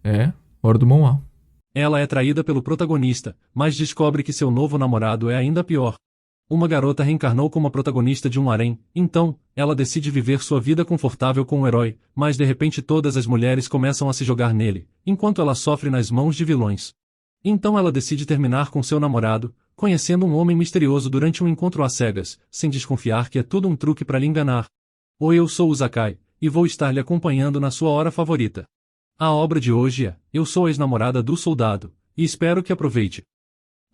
É, hora do Mão A. Ela é traída pelo protagonista, mas descobre que seu novo namorado é ainda pior. Uma garota reencarnou como a protagonista de um harém, então, ela decide viver sua vida confortável com o herói, mas de repente todas as mulheres começam a se jogar nele, enquanto ela sofre nas mãos de vilões. Então ela decide terminar com seu namorado, conhecendo um homem misterioso durante um encontro às cegas, sem desconfiar que é tudo um truque para lhe enganar. Oi, eu sou o Zakai, e vou estar lhe acompanhando na sua hora favorita. A obra de hoje é Eu Sou a Ex-Namorada do Soldado, e espero que aproveite.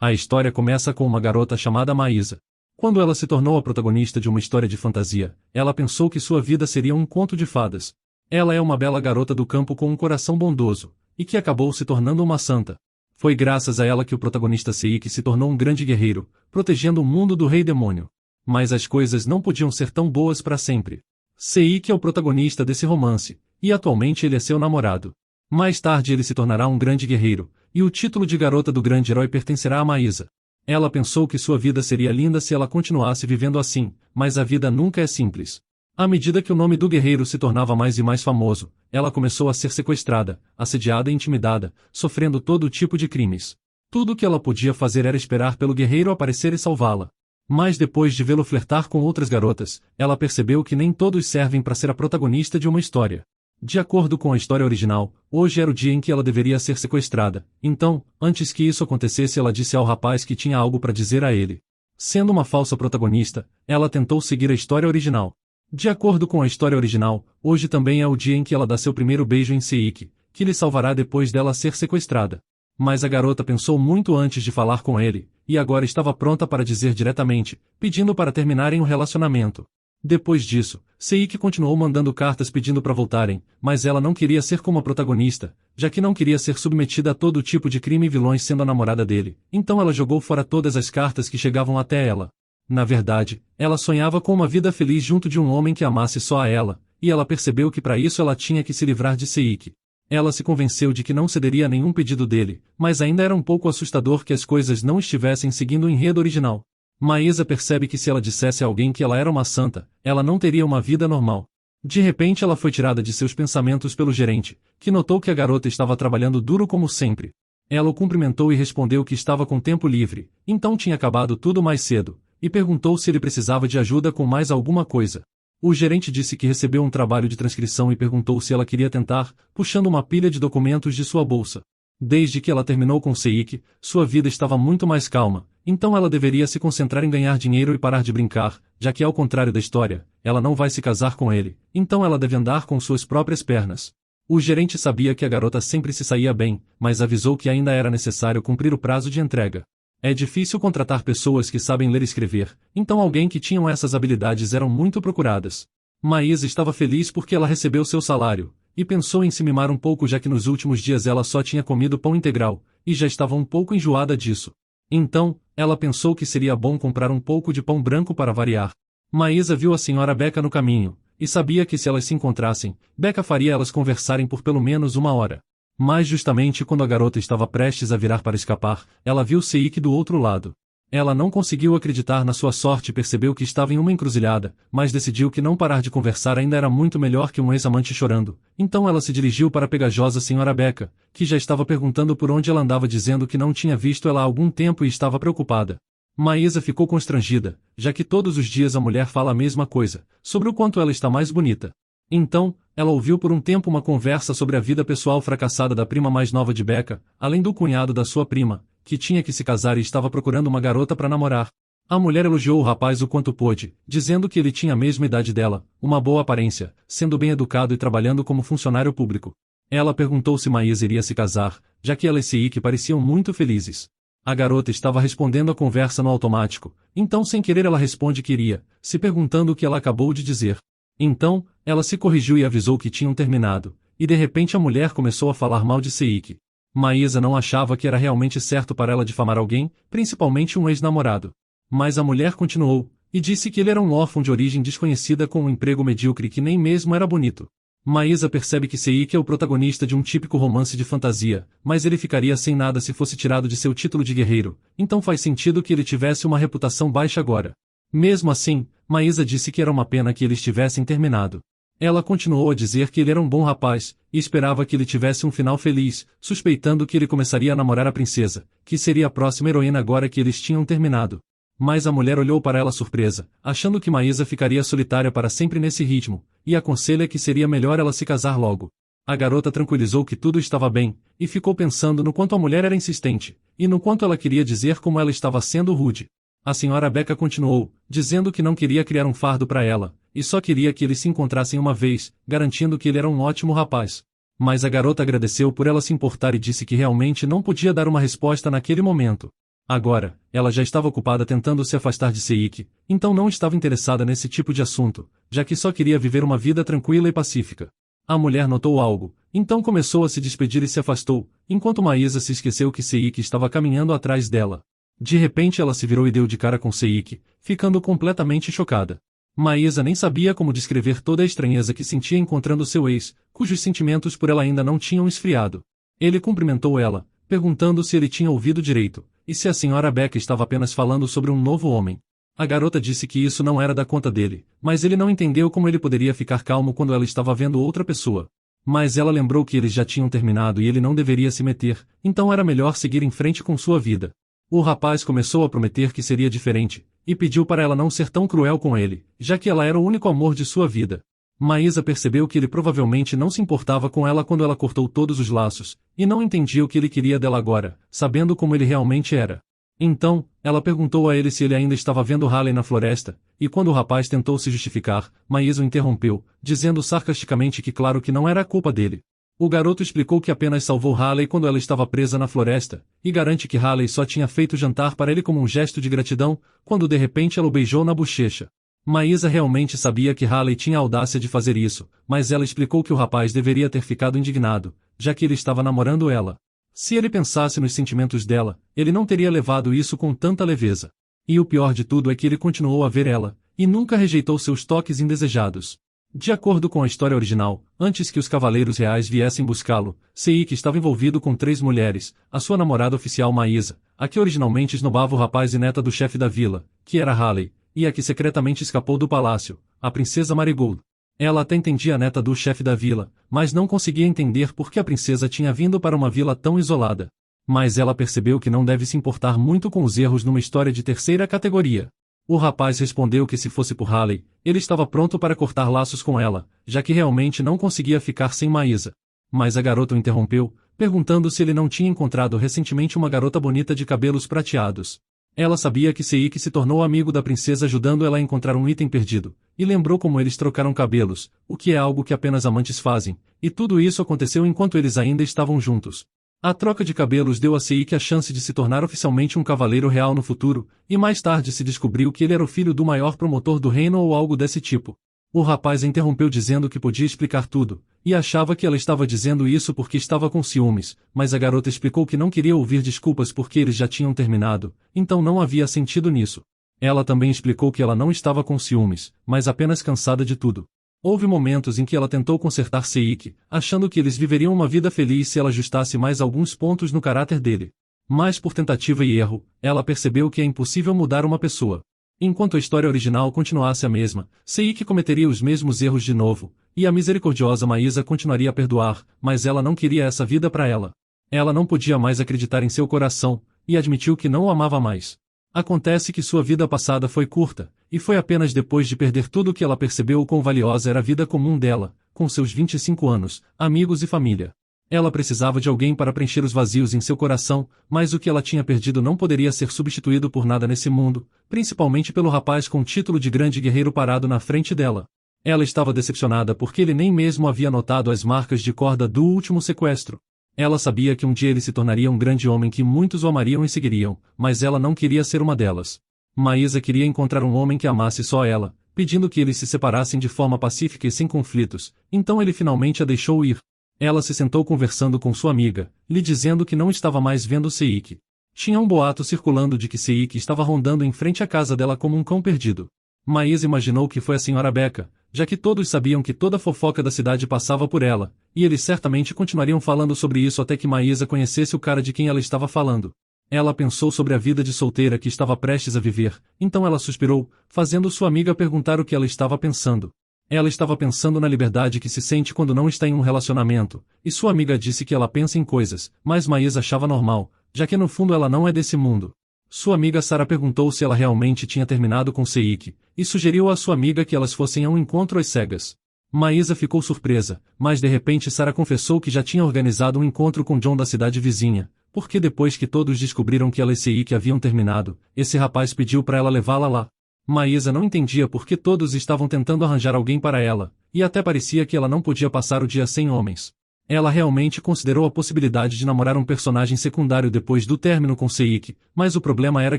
A história começa com uma garota chamada Maísa. Quando ela se tornou a protagonista de uma história de fantasia, ela pensou que sua vida seria um conto de fadas. Ela é uma bela garota do campo com um coração bondoso, e que acabou se tornando uma santa. Foi graças a ela que o protagonista Seiki se tornou um grande guerreiro, protegendo o mundo do rei demônio. Mas as coisas não podiam ser tão boas para sempre. Seiki é o protagonista desse romance, e atualmente ele é seu namorado. Mais tarde ele se tornará um grande guerreiro, e o título de garota do grande herói pertencerá a Maísa. Ela pensou que sua vida seria linda se ela continuasse vivendo assim, mas a vida nunca é simples. À medida que o nome do guerreiro se tornava mais e mais famoso, ela começou a ser sequestrada, assediada e intimidada, sofrendo todo tipo de crimes. Tudo o que ela podia fazer era esperar pelo guerreiro aparecer e salvá-la. Mas depois de vê-lo flertar com outras garotas, ela percebeu que nem todos servem para ser a protagonista de uma história. De acordo com a história original, hoje era o dia em que ela deveria ser sequestrada, então, antes que isso acontecesse ela disse ao rapaz que tinha algo para dizer a ele. Sendo uma falsa protagonista, ela tentou seguir a história original. De acordo com a história original, hoje também é o dia em que ela dá seu primeiro beijo em Seiki, que lhe salvará depois dela ser sequestrada. Mas a garota pensou muito antes de falar com ele, e agora estava pronta para dizer diretamente, pedindo para terminarem o relacionamento. Depois disso, Seiki continuou mandando cartas pedindo para voltarem, mas ela não queria ser como a protagonista, já que não queria ser submetida a todo tipo de crime e vilões sendo a namorada dele, então ela jogou fora todas as cartas que chegavam até ela. Na verdade, ela sonhava com uma vida feliz junto de um homem que amasse só a ela, e ela percebeu que para isso ela tinha que se livrar de Seiki. Ela se convenceu de que não cederia a nenhum pedido dele, mas ainda era um pouco assustador que as coisas não estivessem seguindo o enredo original. Maísa percebe que se ela dissesse a alguém que ela era uma santa, ela não teria uma vida normal. De repente ela foi tirada de seus pensamentos pelo gerente, que notou que a garota estava trabalhando duro como sempre. Ela o cumprimentou e respondeu que estava com tempo livre, então tinha acabado tudo mais cedo, e perguntou se ele precisava de ajuda com mais alguma coisa. O gerente disse que recebeu um trabalho de transcrição e perguntou se ela queria tentar, puxando uma pilha de documentos de sua bolsa. Desde que ela terminou com Seiki, sua vida estava muito mais calma, então ela deveria se concentrar em ganhar dinheiro e parar de brincar, já que ao contrário da história, ela não vai se casar com ele, então ela deve andar com suas próprias pernas. O gerente sabia que a garota sempre se saía bem, mas avisou que ainda era necessário cumprir o prazo de entrega. É difícil contratar pessoas que sabem ler e escrever, então alguém que tinham essas habilidades eram muito procuradas. Maísa estava feliz porque ela recebeu seu salário, e pensou em se mimar um pouco já que nos últimos dias ela só tinha comido pão integral, e já estava um pouco enjoada disso. Então, ela pensou que seria bom comprar um pouco de pão branco para variar. Maísa viu a senhora Becca no caminho, e sabia que se elas se encontrassem, Becca faria elas conversarem por pelo menos uma hora. Mas justamente quando a garota estava prestes a virar para escapar, ela viu Seiki do outro lado. Ela não conseguiu acreditar na sua sorte e percebeu que estava em uma encruzilhada, mas decidiu que não parar de conversar ainda era muito melhor que um ex-amante chorando. Então ela se dirigiu para a pegajosa senhora Becca, que já estava perguntando por onde ela andava dizendo que não tinha visto ela há algum tempo e estava preocupada. Maísa ficou constrangida, já que todos os dias a mulher fala a mesma coisa, sobre o quanto ela está mais bonita. Então, ela ouviu por um tempo uma conversa sobre a vida pessoal fracassada da prima mais nova de Becca, além do cunhado da sua prima, que tinha que se casar e estava procurando uma garota para namorar. A mulher elogiou o rapaz o quanto pôde, dizendo que ele tinha a mesma idade dela, uma boa aparência, sendo bem educado e trabalhando como funcionário público. Ela perguntou se Maísa iria se casar, já que ela e Seiki pareciam muito felizes. A garota estava respondendo a conversa no automático, então sem querer ela responde que iria, se perguntando o que ela acabou de dizer. Então, ela se corrigiu e avisou que tinham terminado, e de repente a mulher começou a falar mal de Seiki. Maísa não achava que era realmente certo para ela difamar alguém, principalmente um ex-namorado. Mas a mulher continuou, e disse que ele era um órfão de origem desconhecida com um emprego medíocre que nem mesmo era bonito. Maísa percebe que Seiki é o protagonista de um típico romance de fantasia, mas ele ficaria sem nada se fosse tirado de seu título de guerreiro, então faz sentido que ele tivesse uma reputação baixa agora. Mesmo assim, Maísa disse que era uma pena que eles tivessem terminado. Ela continuou a dizer que ele era um bom rapaz, e esperava que ele tivesse um final feliz, suspeitando que ele começaria a namorar a princesa, que seria a próxima heroína agora que eles tinham terminado. Mas a mulher olhou para ela surpresa, achando que Maísa ficaria solitária para sempre nesse ritmo, e aconselha que seria melhor ela se casar logo. A garota tranquilizou que tudo estava bem, e ficou pensando no quanto a mulher era insistente, e no quanto ela queria dizer como ela estava sendo rude. A senhora Becca continuou, dizendo que não queria criar um fardo para ela, e só queria que eles se encontrassem uma vez, garantindo que ele era um ótimo rapaz. Mas a garota agradeceu por ela se importar e disse que realmente não podia dar uma resposta naquele momento. Agora, ela já estava ocupada tentando se afastar de Seik, então não estava interessada nesse tipo de assunto, já que só queria viver uma vida tranquila e pacífica. A mulher notou algo, então começou a se despedir e se afastou, enquanto Maísa se esqueceu que Seik estava caminhando atrás dela. De repente ela se virou e deu de cara com Seik, ficando completamente chocada. Maísa nem sabia como descrever toda a estranheza que sentia encontrando seu ex, cujos sentimentos por ela ainda não tinham esfriado. Ele cumprimentou ela, perguntando se ele tinha ouvido direito, e se a senhora Becca estava apenas falando sobre um novo homem. A garota disse que isso não era da conta dele, mas ele não entendeu como ele poderia ficar calmo quando ela estava vendo outra pessoa. Mas ela lembrou que eles já tinham terminado e ele não deveria se meter, então era melhor seguir em frente com sua vida. O rapaz começou a prometer que seria diferente, e pediu para ela não ser tão cruel com ele, já que ela era o único amor de sua vida. Maísa percebeu que ele provavelmente não se importava com ela quando ela cortou todos os laços, e não entendia o que ele queria dela agora, sabendo como ele realmente era. Então, ela perguntou a ele se ele ainda estava vendo Halley na floresta, e quando o rapaz tentou se justificar, Maísa o interrompeu, dizendo sarcasticamente que claro que não era a culpa dele. O garoto explicou que apenas salvou Halley quando ela estava presa na floresta, e garante que Halley só tinha feito jantar para ele como um gesto de gratidão, quando de repente ela o beijou na bochecha. Maísa realmente sabia que Halley tinha a audácia de fazer isso, mas ela explicou que o rapaz deveria ter ficado indignado, já que ele estava namorando ela. Se ele pensasse nos sentimentos dela, ele não teria levado isso com tanta leveza. E o pior de tudo é que ele continuou a ver ela, e nunca rejeitou seus toques indesejados. De acordo com a história original, antes que os cavaleiros reais viessem buscá-lo, Seik estava envolvido com 3 mulheres, a sua namorada oficial Maísa, a que originalmente esnobava o rapaz e neta do chefe da vila, que era Halley, e a que secretamente escapou do palácio, a princesa Marigold. Ela até entendia a neta do chefe da vila, mas não conseguia entender por que a princesa tinha vindo para uma vila tão isolada. Mas ela percebeu que não deve se importar muito com os erros numa história de terceira categoria. O rapaz respondeu que se fosse por Halley, ele estava pronto para cortar laços com ela, já que realmente não conseguia ficar sem Maísa. Mas a garota o interrompeu, perguntando se ele não tinha encontrado recentemente uma garota bonita de cabelos prateados. Ela sabia que Seik se tornou amigo da princesa ajudando ela a encontrar um item perdido, e lembrou como eles trocaram cabelos, o que é algo que apenas amantes fazem, e tudo isso aconteceu enquanto eles ainda estavam juntos. A troca de cabelos deu a Seik a chance de se tornar oficialmente um cavaleiro real no futuro, e mais tarde se descobriu que ele era o filho do maior promotor do reino ou algo desse tipo. O rapaz a interrompeu dizendo que podia explicar tudo, e achava que ela estava dizendo isso porque estava com ciúmes, mas a garota explicou que não queria ouvir desculpas porque eles já tinham terminado, então não havia sentido nisso. Ela também explicou que ela não estava com ciúmes, mas apenas cansada de tudo. Houve momentos em que ela tentou consertar Seik, achando que eles viveriam uma vida feliz se ela ajustasse mais alguns pontos no caráter dele. Mas por tentativa e erro, ela percebeu que é impossível mudar uma pessoa. Enquanto a história original continuasse a mesma, Seik cometeria os mesmos erros de novo, e a misericordiosa Maísa continuaria a perdoar, mas ela não queria essa vida para ela. Ela não podia mais acreditar em seu coração, e admitiu que não o amava mais. Acontece que sua vida passada foi curta, e foi apenas depois de perder tudo que ela percebeu o quão valiosa era a vida comum dela, com seus 25 anos, amigos e família. Ela precisava de alguém para preencher os vazios em seu coração, mas o que ela tinha perdido não poderia ser substituído por nada nesse mundo, principalmente pelo rapaz com o título de grande guerreiro parado na frente dela. Ela estava decepcionada porque ele nem mesmo havia notado as marcas de corda do último sequestro. Ela sabia que um dia ele se tornaria um grande homem que muitos o amariam e seguiriam, mas ela não queria ser uma delas. Maísa queria encontrar um homem que amasse só ela, pedindo que eles se separassem de forma pacífica e sem conflitos, então ele finalmente a deixou ir. Ela se sentou conversando com sua amiga, lhe dizendo que não estava mais vendo Seik. Tinha um boato circulando de que Seik estava rondando em frente à casa dela como um cão perdido. Maísa imaginou que foi a senhora Becca, já que todos sabiam que toda a fofoca da cidade passava por ela, e eles certamente continuariam falando sobre isso até que Maísa conhecesse o cara de quem ela estava falando. Ela pensou sobre a vida de solteira que estava prestes a viver, então ela suspirou, fazendo sua amiga perguntar o que ela estava pensando. Ela estava pensando na liberdade que se sente quando não está em um relacionamento, e sua amiga disse que ela pensa em coisas, mas Maísa achava normal, já que no fundo ela não é desse mundo. Sua amiga Sara perguntou se ela realmente tinha terminado com Seik, e sugeriu à sua amiga que elas fossem a um encontro às cegas. Maísa ficou surpresa, mas de repente Sara confessou que já tinha organizado um encontro com John da cidade vizinha, porque depois que todos descobriram que ela e Seik haviam terminado, esse rapaz pediu para ela levá-la lá. Maísa não entendia por que todos estavam tentando arranjar alguém para ela, e até parecia que ela não podia passar o dia sem homens. Ela realmente considerou a possibilidade de namorar um personagem secundário depois do término com Seik, mas o problema era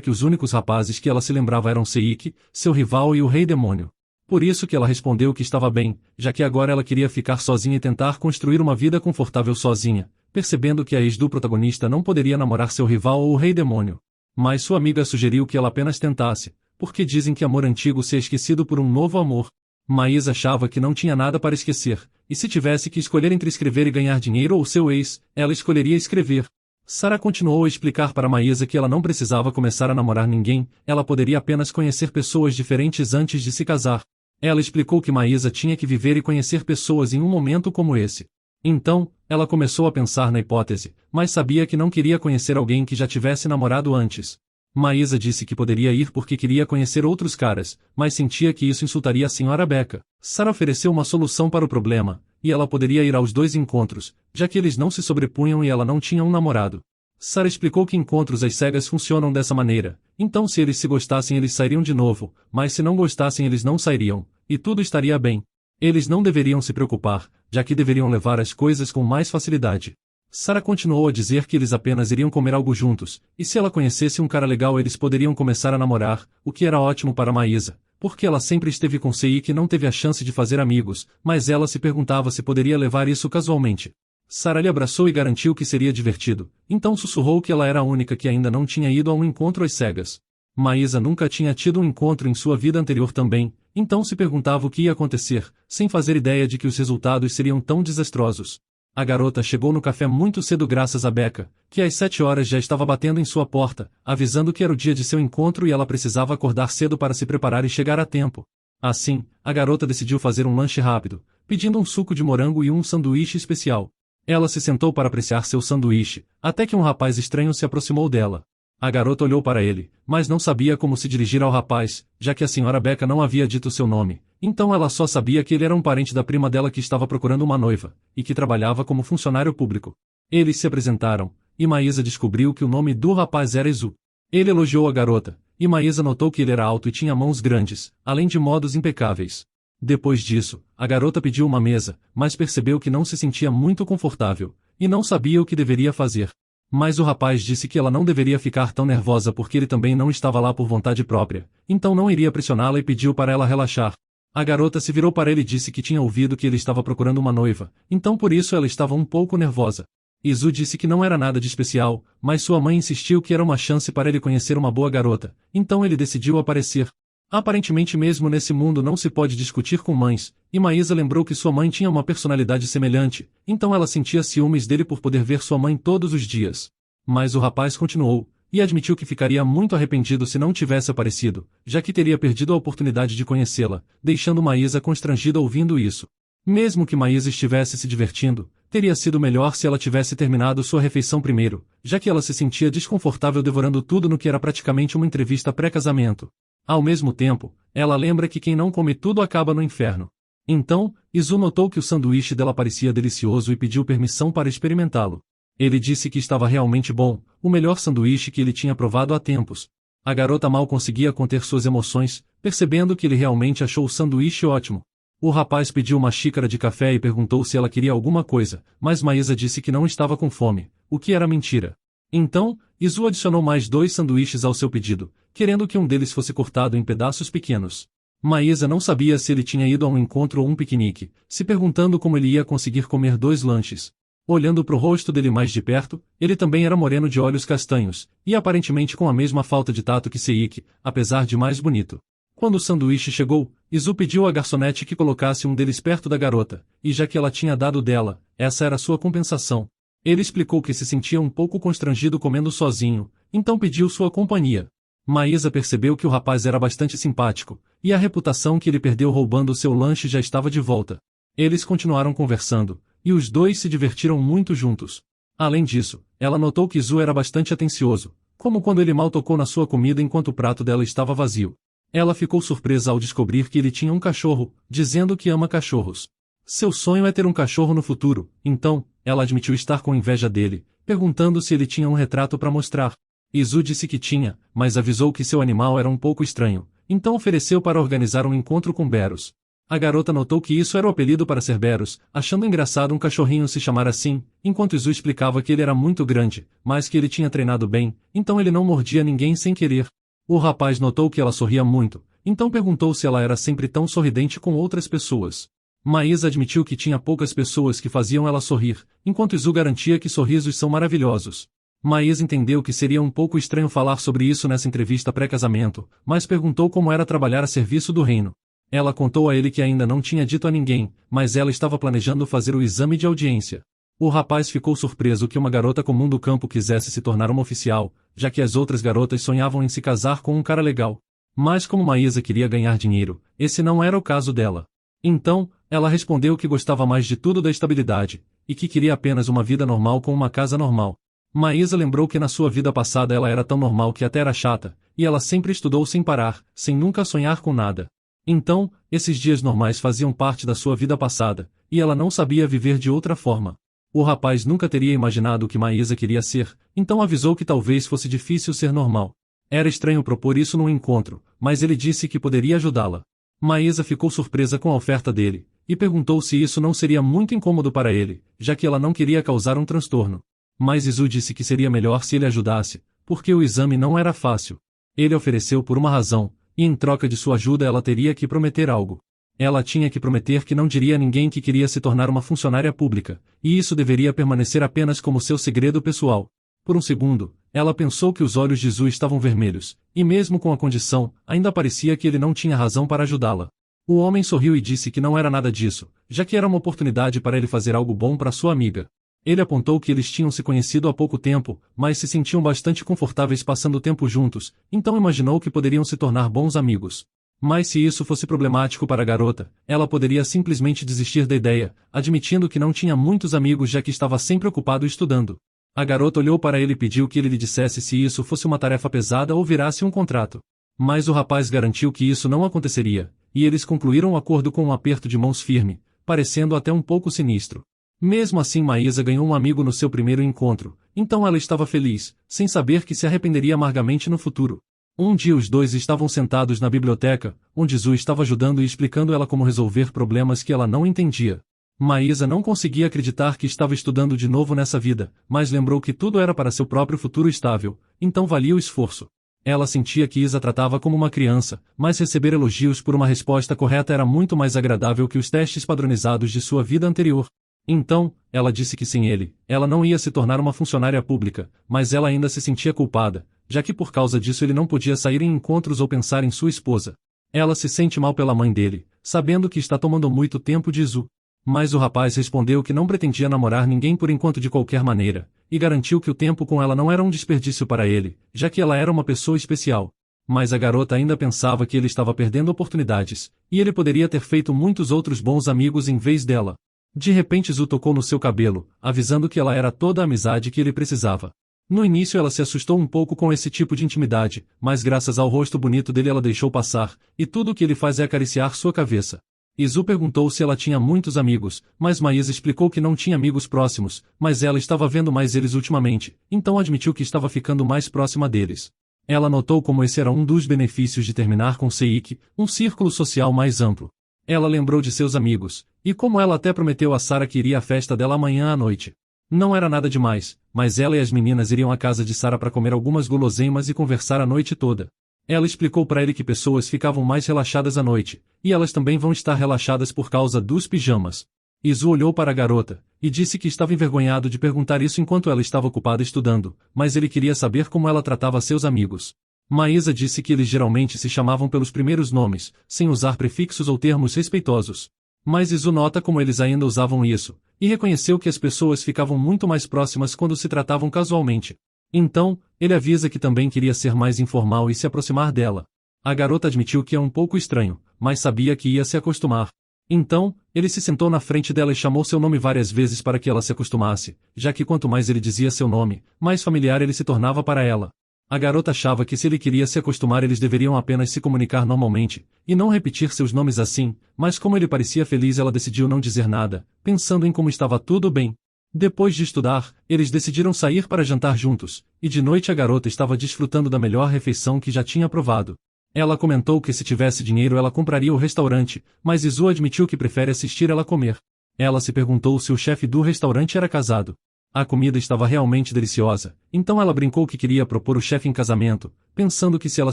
que os únicos rapazes que ela se lembrava eram Seik, seu rival e o Rei Demônio. Por isso que ela respondeu que estava bem, já que agora ela queria ficar sozinha e tentar construir uma vida confortável sozinha, percebendo que a ex do protagonista não poderia namorar seu rival ou o Rei Demônio. Mas sua amiga sugeriu que ela apenas tentasse, porque dizem que amor antigo se é esquecido por um novo amor. Maísa achava que não tinha nada para esquecer, e se tivesse que escolher entre escrever e ganhar dinheiro ou seu ex, ela escolheria escrever. Sara continuou a explicar para Maísa que ela não precisava começar a namorar ninguém, ela poderia apenas conhecer pessoas diferentes antes de se casar. Ela explicou que Maísa tinha que viver e conhecer pessoas em um momento como esse. Então, ela começou a pensar na hipótese, mas sabia que não queria conhecer alguém que já tivesse namorado antes. Maísa disse que poderia ir porque queria conhecer outros caras, mas sentia que isso insultaria a senhora Becca. Sara ofereceu uma solução para o problema, e ela poderia ir aos dois encontros, já que eles não se sobrepunham e ela não tinha um namorado. Sara explicou que encontros às cegas funcionam dessa maneira, então se eles se gostassem eles sairiam de novo, mas se não gostassem eles não sairiam, e tudo estaria bem. Eles não deveriam se preocupar, já que deveriam levar as coisas com mais facilidade. Sara continuou a dizer que eles apenas iriam comer algo juntos, e se ela conhecesse um cara legal eles poderiam começar a namorar, o que era ótimo para Maísa, porque ela sempre esteve com Seik e não teve a chance de fazer amigos, mas ela se perguntava se poderia levar isso casualmente. Sara lhe abraçou e garantiu que seria divertido, então sussurrou que ela era a única que ainda não tinha ido a um encontro às cegas. Maísa nunca tinha tido um encontro em sua vida anterior também, então se perguntava o que ia acontecer, sem fazer ideia de que os resultados seriam tão desastrosos. A garota chegou no café muito cedo graças a Becca, que às 7 horas já estava batendo em sua porta, avisando que era o dia de seu encontro e ela precisava acordar cedo para se preparar e chegar a tempo. Assim, a garota decidiu fazer um lanche rápido, pedindo um suco de morango e um sanduíche especial. Ela se sentou para apreciar seu sanduíche, até que um rapaz estranho se aproximou dela. A garota olhou para ele, mas não sabia como se dirigir ao rapaz, já que a senhora Becca não havia dito seu nome, então ela só sabia que ele era um parente da prima dela que estava procurando uma noiva, e que trabalhava como funcionário público. Eles se apresentaram, e Maísa descobriu que o nome do rapaz era Izu. Ele elogiou a garota, e Maísa notou que ele era alto e tinha mãos grandes, além de modos impecáveis. Depois disso, a garota pediu uma mesa, mas percebeu que não se sentia muito confortável, e não sabia o que deveria fazer. Mas o rapaz disse que ela não deveria ficar tão nervosa porque ele também não estava lá por vontade própria, então não iria pressioná-la e pediu para ela relaxar. A garota se virou para ele e disse que tinha ouvido que ele estava procurando uma noiva, então por isso ela estava um pouco nervosa. Izu disse que não era nada de especial, mas sua mãe insistiu que era uma chance para ele conhecer uma boa garota, então ele decidiu aparecer. Aparentemente mesmo nesse mundo não se pode discutir com mães, e Maísa lembrou que sua mãe tinha uma personalidade semelhante, então ela sentia ciúmes dele por poder ver sua mãe todos os dias. Mas o rapaz continuou, e admitiu que ficaria muito arrependido se não tivesse aparecido, já que teria perdido a oportunidade de conhecê-la, deixando Maísa constrangida ouvindo isso. Mesmo que Maísa estivesse se divertindo, teria sido melhor se ela tivesse terminado sua refeição primeiro, já que ela se sentia desconfortável devorando tudo no que era praticamente uma entrevista pré-casamento. Ao mesmo tempo, ela lembra que quem não come tudo acaba no inferno. Então, Izu notou que o sanduíche dela parecia delicioso e pediu permissão para experimentá-lo. Ele disse que estava realmente bom, o melhor sanduíche que ele tinha provado há tempos. A garota mal conseguia conter suas emoções, percebendo que ele realmente achou o sanduíche ótimo. O rapaz pediu uma xícara de café e perguntou se ela queria alguma coisa, mas Maísa disse que não estava com fome, o que era mentira. Então, Izu adicionou mais 2 sanduíches ao seu pedido, querendo que um deles fosse cortado em pedaços pequenos. Maísa não sabia se ele tinha ido a um encontro ou um piquenique, se perguntando como ele ia conseguir comer 2 lanches. Olhando para o rosto dele mais de perto, ele também era moreno de olhos castanhos, e aparentemente com a mesma falta de tato que Seik, apesar de mais bonito. Quando o sanduíche chegou, Izu pediu à garçonete que colocasse um deles perto da garota, e já que ela tinha dado dela, essa era sua compensação. Ele explicou que se sentia um pouco constrangido comendo sozinho, então pediu sua companhia. Maísa percebeu que o rapaz era bastante simpático, e a reputação que ele perdeu roubando seu lanche já estava de volta. Eles continuaram conversando, e os dois se divertiram muito juntos. Além disso, ela notou que Izu era bastante atencioso, como quando ele mal tocou na sua comida enquanto o prato dela estava vazio. Ela ficou surpresa ao descobrir que ele tinha um cachorro, dizendo que ama cachorros. Seu sonho é ter um cachorro no futuro, então, ela admitiu estar com inveja dele, perguntando se ele tinha um retrato para mostrar. Izu disse que tinha, mas avisou que seu animal era um pouco estranho, então ofereceu para organizar um encontro com Beros. A garota notou que isso era o apelido para Cerberus, achando engraçado um cachorrinho se chamar assim, enquanto Izu explicava que ele era muito grande, mas que ele tinha treinado bem, então ele não mordia ninguém sem querer. O rapaz notou que ela sorria muito, então perguntou se ela era sempre tão sorridente com outras pessoas. Maísa admitiu que tinha poucas pessoas que faziam ela sorrir, enquanto Izu garantia que sorrisos são maravilhosos. Maísa entendeu que seria um pouco estranho falar sobre isso nessa entrevista pré-casamento, mas perguntou como era trabalhar a serviço do reino. Ela contou a ele que ainda não tinha dito a ninguém, mas ela estava planejando fazer o exame de audiência. O rapaz ficou surpreso que uma garota comum do campo quisesse se tornar uma oficial, já que as outras garotas sonhavam em se casar com um cara legal. Mas como Maísa queria ganhar dinheiro, esse não era o caso dela. Então, ela respondeu que gostava mais de tudo da estabilidade, e que queria apenas uma vida normal com uma casa normal. Maísa lembrou que na sua vida passada ela era tão normal que até era chata, e ela sempre estudou sem parar, sem nunca sonhar com nada. Então, esses dias normais faziam parte da sua vida passada, e ela não sabia viver de outra forma. O rapaz nunca teria imaginado o que Maísa queria ser, então avisou que talvez fosse difícil ser normal. Era estranho propor isso num encontro, mas ele disse que poderia ajudá-la. Maísa ficou surpresa com a oferta dele, e perguntou se isso não seria muito incômodo para ele, já que ela não queria causar um transtorno. Mas Izu disse que seria melhor se ele ajudasse, porque o exame não era fácil. Ele ofereceu por uma razão, e em troca de sua ajuda ela teria que prometer algo. Ela tinha que prometer que não diria a ninguém que queria se tornar uma funcionária pública, e isso deveria permanecer apenas como seu segredo pessoal. Por um segundo, ela pensou que os olhos de Izu estavam vermelhos, e mesmo com a condição, ainda parecia que ele não tinha razão para ajudá-la. O homem sorriu e disse que não era nada disso, já que era uma oportunidade para ele fazer algo bom para sua amiga. Ele apontou que eles tinham se conhecido há pouco tempo, mas se sentiam bastante confortáveis passando tempo juntos, então imaginou que poderiam se tornar bons amigos. Mas se isso fosse problemático para a garota, ela poderia simplesmente desistir da ideia, admitindo que não tinha muitos amigos já que estava sempre ocupado estudando. A garota olhou para ele e pediu que ele lhe dissesse se isso fosse uma tarefa pesada ou virasse um contrato. Mas o rapaz garantiu que isso não aconteceria, e eles concluíram o acordo com um aperto de mãos firme, parecendo até um pouco sinistro. Mesmo assim Maísa ganhou um amigo no seu primeiro encontro, então ela estava feliz, sem saber que se arrependeria amargamente no futuro. Um dia os dois estavam sentados na biblioteca, onde Izu estava ajudando e explicando ela como resolver problemas que ela não entendia. Maísa não conseguia acreditar que estava estudando de novo nessa vida, mas lembrou que tudo era para seu próprio futuro estável, então valia o esforço. Ela sentia que Isa tratava como uma criança, mas receber elogios por uma resposta correta era muito mais agradável que os testes padronizados de sua vida anterior. Então, ela disse que sem ele, ela não ia se tornar uma funcionária pública, mas ela ainda se sentia culpada, já que por causa disso ele não podia sair em encontros ou pensar em sua esposa. Ela se sente mal pela mãe dele, sabendo que está tomando muito tempo de Izu. Mas o rapaz respondeu que não pretendia namorar ninguém por enquanto de qualquer maneira, e garantiu que o tempo com ela não era um desperdício para ele, já que ela era uma pessoa especial. Mas a garota ainda pensava que ele estava perdendo oportunidades, e ele poderia ter feito muitos outros bons amigos em vez dela. De repente Izu tocou no seu cabelo, avisando que ela era toda a amizade que ele precisava. No início ela se assustou um pouco com esse tipo de intimidade, mas graças ao rosto bonito dele ela deixou passar, e tudo o que ele faz é acariciar sua cabeça. Izu perguntou se ela tinha muitos amigos, mas Maísa explicou que não tinha amigos próximos, mas ela estava vendo mais eles ultimamente, então admitiu que estava ficando mais próxima deles. Ela notou como esse era um dos benefícios de terminar com Seiki, um círculo social mais amplo. Ela lembrou de seus amigos, e como ela até prometeu a Sara que iria à festa dela amanhã à noite. Não era nada demais, mas ela e as meninas iriam à casa de Sara para comer algumas guloseimas e conversar a noite toda. Ela explicou para ele que pessoas ficavam mais relaxadas à noite, e elas também vão estar relaxadas por causa dos pijamas. Izu olhou para a garota, e disse que estava envergonhado de perguntar isso enquanto ela estava ocupada estudando, mas ele queria saber como ela tratava seus amigos. Maísa disse que eles geralmente se chamavam pelos primeiros nomes, sem usar prefixos ou termos respeitosos. Mas Izu nota como eles ainda usavam isso, e reconheceu que as pessoas ficavam muito mais próximas quando se tratavam casualmente. Então, ele avisa que também queria ser mais informal e se aproximar dela. A garota admitiu que é um pouco estranho, mas sabia que ia se acostumar. Então, ele se sentou na frente dela e chamou seu nome várias vezes para que ela se acostumasse, já que quanto mais ele dizia seu nome, mais familiar ele se tornava para ela. A garota achava que se ele queria se acostumar eles deveriam apenas se comunicar normalmente, e não repetir seus nomes assim, mas como ele parecia feliz ela decidiu não dizer nada, pensando em como estava tudo bem. Depois de estudar, eles decidiram sair para jantar juntos, e de noite a garota estava desfrutando da melhor refeição que já tinha provado. Ela comentou que se tivesse dinheiro ela compraria o restaurante, mas Izu admitiu que prefere assistir ela comer. Ela se perguntou se o chefe do restaurante era casado. A comida estava realmente deliciosa, então ela brincou que queria propor o chefe em casamento, pensando que se ela